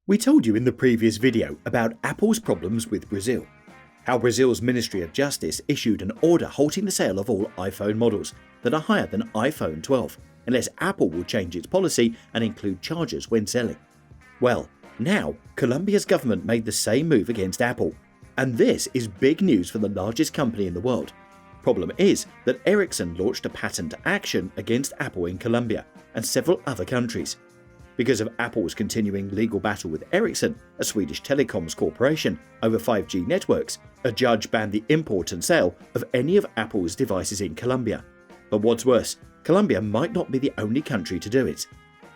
We told you in the previous video about Apple's problems with Brazil. How Brazil's Ministry of Justice issued an order halting the sale of all iPhone models that are higher than iPhone 12 unless Apple will change its policy and include charges when selling. Well, now Colombia's government made the same move against Apple, and this is big news for the largest company in the world. Problem is that Ericsson launched a patent action against Apple in Colombia and several other countries. Because of Apple's continuing legal battle with Ericsson, a Swedish telecoms corporation, over 5G networks, a judge banned the import and sale of any of Apple's devices in Colombia. But what's worse, Colombia might not be the only country to do it.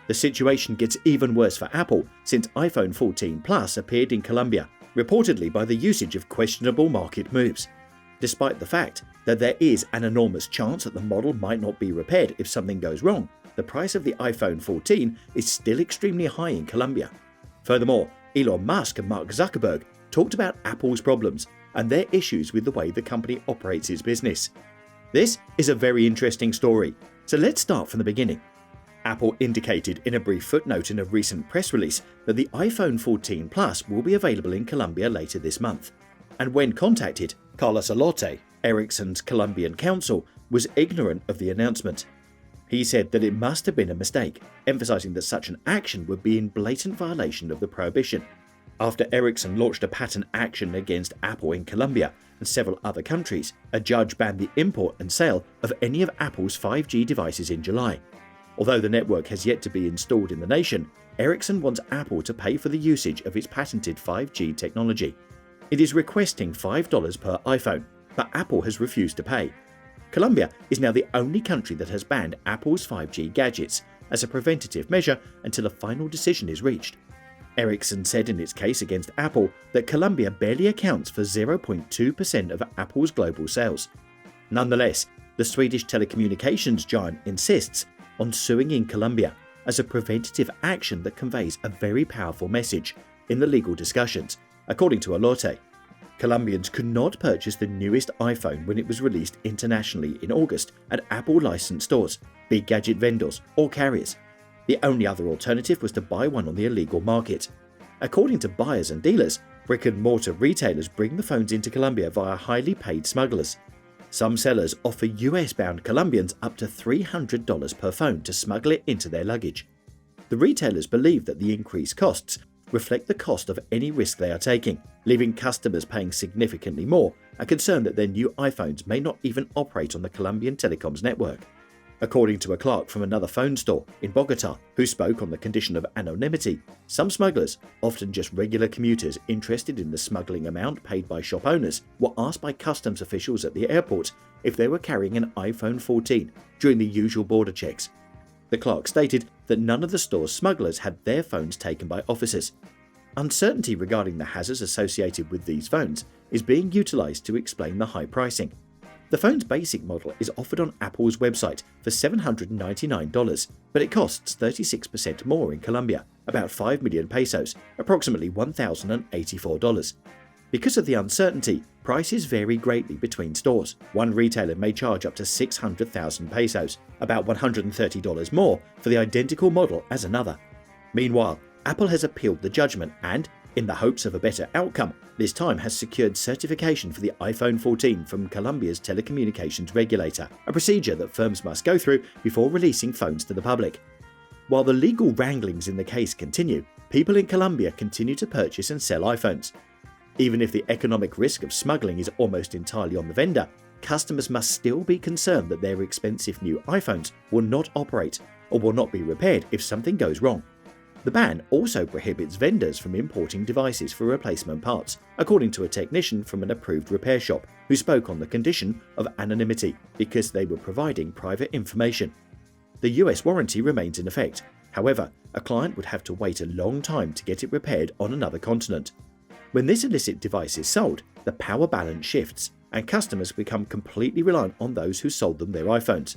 The situation gets even worse for Apple since iPhone 14 Plus appeared in Colombia, reportedly by the usage of questionable market moves. Despite the fact that there is an enormous chance that the model might not be repaired if something goes wrong, the price of the iPhone 14 is still extremely high in Colombia. Furthermore, Elon Musk and Mark Zuckerberg talked about Apple's problems and their issues with the way the company operates its business. This is a very interesting story, so let's start from the beginning. Apple indicated in a brief footnote in a recent press release that the iPhone 14 Plus will be available in Colombia later this month. And when contacted, Carlos Alote, Ericsson's Colombian counsel, was ignorant of the announcement. He said that it must have been a mistake, emphasizing that such an action would be in blatant violation of the prohibition. After Ericsson launched a patent action against Apple in Colombia and several other countries, a judge banned the import and sale of any of Apple's 5G devices in July. Although the network has yet to be installed in the nation, Ericsson wants Apple to pay for the usage of its patented 5G technology. It is requesting $5 per iPhone, but Apple has refused to pay. Colombia is now the only country that has banned Apple's 5G gadgets as a preventative measure until a final decision is reached. Ericsson said in its case against Apple that Colombia barely accounts for 0.2% of Apple's global sales. Nonetheless, the Swedish telecommunications giant insists on suing in Colombia as a preventative action that conveys a very powerful message in the legal discussions, according to Alote. Colombians could not purchase the newest iPhone when it was released internationally in August at Apple licensed stores, big gadget vendors, or carriers. The only other alternative was to buy one on the illegal market. According to buyers and dealers, brick-and-mortar retailers bring the phones into Colombia via highly paid smugglers. Some sellers offer US-bound Colombians up to $300 per phone to smuggle it into their luggage. The retailers believe that the increased costs reflect the cost of any risk they are taking, leaving customers paying significantly more and concerned that their new iPhones may not even operate on the Colombian telecoms network. According to a clerk from another phone store in Bogota who spoke on the condition of anonymity, some smugglers, often just regular commuters interested in the smuggling amount paid by shop owners, were asked by customs officials at the airport if they were carrying an iPhone 14 during the usual border checks. The clerk stated that none of the store's smugglers had their phones taken by officers. Uncertainty regarding the hazards associated with these phones is being utilized to explain the high pricing. The phone's basic model is offered on Apple's website for $799, but it costs 36% more in Colombia, about 5 million pesos, approximately $1,084. Because of the uncertainty, prices vary greatly between stores. One retailer may charge up to 600,000 pesos, about $130 more for the identical model as another. Meanwhile, Apple has appealed the judgment and, in the hopes of a better outcome, this time has secured certification for the iPhone 14 from Colombia's telecommunications regulator, a procedure that firms must go through before releasing phones to the public. While the legal wranglings in the case continue, people in Colombia continue to purchase and sell iPhones. Even if the economic risk of smuggling is almost entirely on the vendor, customers must still be concerned that their expensive new iPhones will not operate or will not be repaired if something goes wrong. The ban also prohibits vendors from importing devices for replacement parts, according to a technician from an approved repair shop who spoke on the condition of anonymity because they were providing private information. The US warranty remains in effect. However, a client would have to wait a long time to get it repaired on another continent. When this illicit device is sold, the power balance shifts, and customers become completely reliant on those who sold them their iPhones.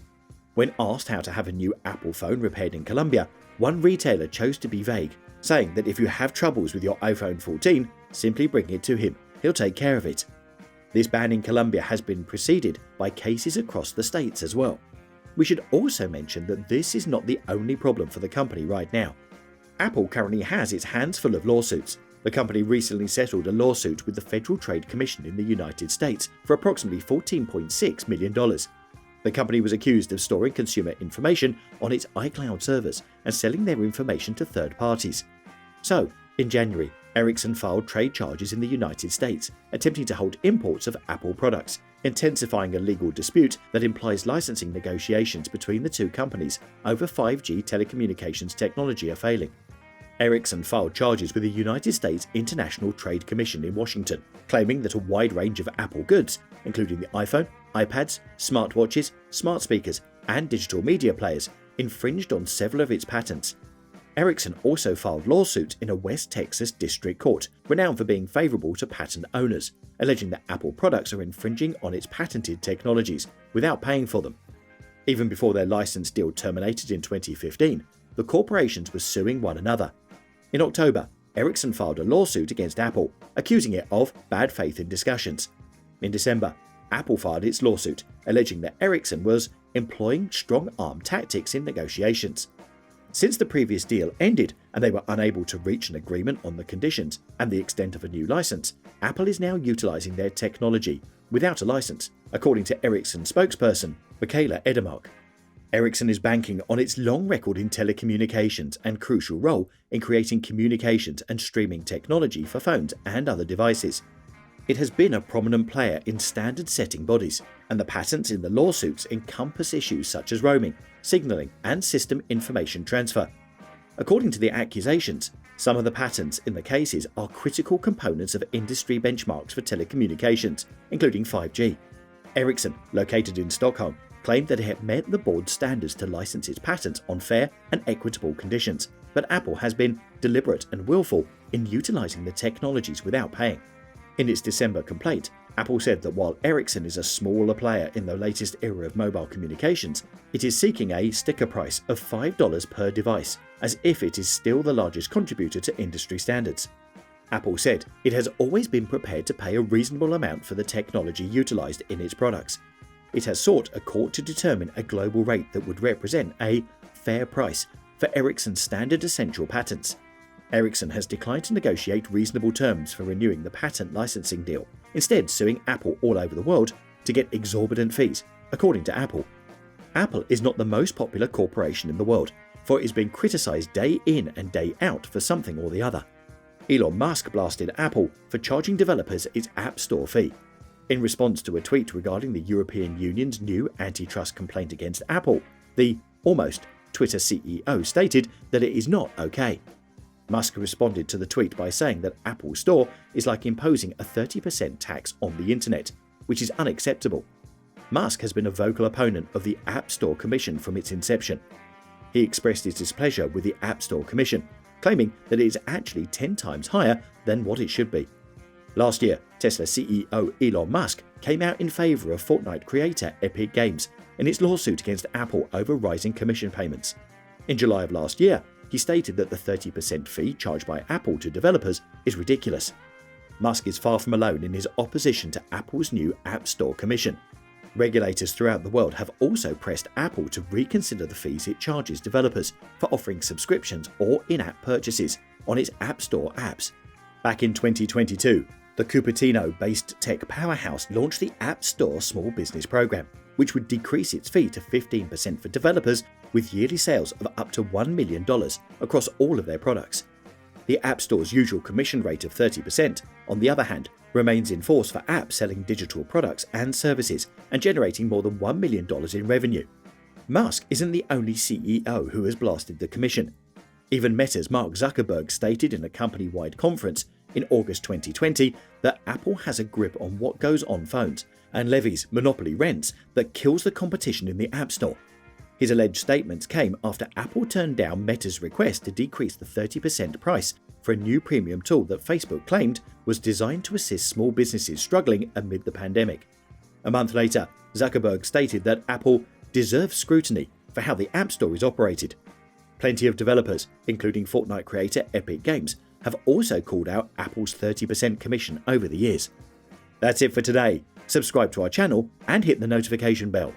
When asked how to have a new Apple phone repaired in Colombia, one retailer chose to be vague, saying that if you have troubles with your iPhone 14, simply bring it to him. He'll take care of it. This ban in Colombia has been preceded by cases across the states as well. We should also mention that this is not the only problem for the company right now. Apple currently has its hands full of lawsuits. The company recently settled a lawsuit with the Federal Trade Commission in the United States for approximately $14.6 million. The company was accused of storing consumer information on its iCloud servers and selling their information to third parties. So, in January, Ericsson filed trade charges in the United States, attempting to halt imports of Apple products, intensifying a legal dispute that implies licensing negotiations between the two companies over 5G telecommunications technology are failing. Ericsson filed charges with the United States International Trade Commission in Washington, claiming that a wide range of Apple goods, including the iPhone, iPads, smartwatches, smart speakers, and digital media players, infringed on several of its patents. Ericsson also filed lawsuits in a West Texas district court, renowned for being favorable to patent owners, alleging that Apple products are infringing on its patented technologies without paying for them. Even before their license deal terminated in 2015, the corporations were suing one another. In October, Ericsson filed a lawsuit against Apple, accusing it of bad faith in discussions. In December, Apple filed its lawsuit, alleging that Ericsson was employing strong-arm tactics in negotiations. Since the previous deal ended and they were unable to reach an agreement on the conditions and the extent of a new license, Apple is now utilizing their technology without a license, according to Ericsson spokesperson Michaela Edemark. Ericsson is banking on its long record in telecommunications and crucial role in creating communications and streaming technology for phones and other devices. It has been a prominent player in standard-setting bodies, and the patents in the lawsuits encompass issues such as roaming, signaling, and system information transfer. According to the accusations, some of the patents in the cases are critical components of industry benchmarks for telecommunications, including 5G. Ericsson, located in Stockholm, claimed that it had met the board's standards to license its patents on fair and equitable conditions, but Apple has been deliberate and willful in utilizing the technologies without paying. In its December complaint, Apple said that while Ericsson is a smaller player in the latest era of mobile communications, it is seeking a sticker price of $5 per device, as if it is still the largest contributor to industry standards. Apple said it has always been prepared to pay a reasonable amount for the technology utilized in its products. It has sought a court to determine a global rate that would represent a fair price for Ericsson's standard essential patents. Ericsson has declined to negotiate reasonable terms for renewing the patent licensing deal, instead suing Apple all over the world to get exorbitant fees, according to Apple. Apple is not the most popular corporation in the world, for it is being criticized day in and day out for something or the other. Elon Musk blasted Apple for charging developers its App Store fee. In response to a tweet regarding the European Union's new antitrust complaint against Apple, the almost Twitter CEO stated that it is not okay. Musk responded to the tweet by saying that Apple Store is like imposing a 30% tax on the internet, which is unacceptable. Musk has been a vocal opponent of the App Store Commission from its inception. He expressed his displeasure with the App Store Commission, claiming that it is actually 10 times higher than what it should be. Last year, Tesla CEO Elon Musk came out in favor of Fortnite creator Epic Games in its lawsuit against Apple over rising commission payments. In July of last year, he stated that the 30% fee charged by Apple to developers is ridiculous. Musk is far from alone in his opposition to Apple's new App Store Commission. Regulators throughout the world have also pressed Apple to reconsider the fees it charges developers for offering subscriptions or in-app purchases on its App Store apps. Back in 2022, the Cupertino-based tech powerhouse launched the App Store Small Business Program, which would decrease its fee to 15% for developers with yearly sales of up to $1 million across all of their products. The App Store's usual commission rate of 30%, on the other hand, remains in force for apps selling digital products and services and generating more than $1 million in revenue. Musk isn't the only CEO who has blasted the commission. Even Meta's Mark Zuckerberg stated in a company-wide conference in August 2020 that Apple has a grip on what goes on phones and levies monopoly rents that kills the competition in the App Store. His alleged statements came after Apple turned down Meta's request to decrease the 30% price for a new premium tool that Facebook claimed was designed to assist small businesses struggling amid the pandemic. A month later, Zuckerberg stated that Apple deserves scrutiny for how the App Store is operated. Plenty of developers, including Fortnite creator Epic Games, have also called out Apple's 30% commission over the years. That's it for today. Subscribe to our channel and hit the notification bell.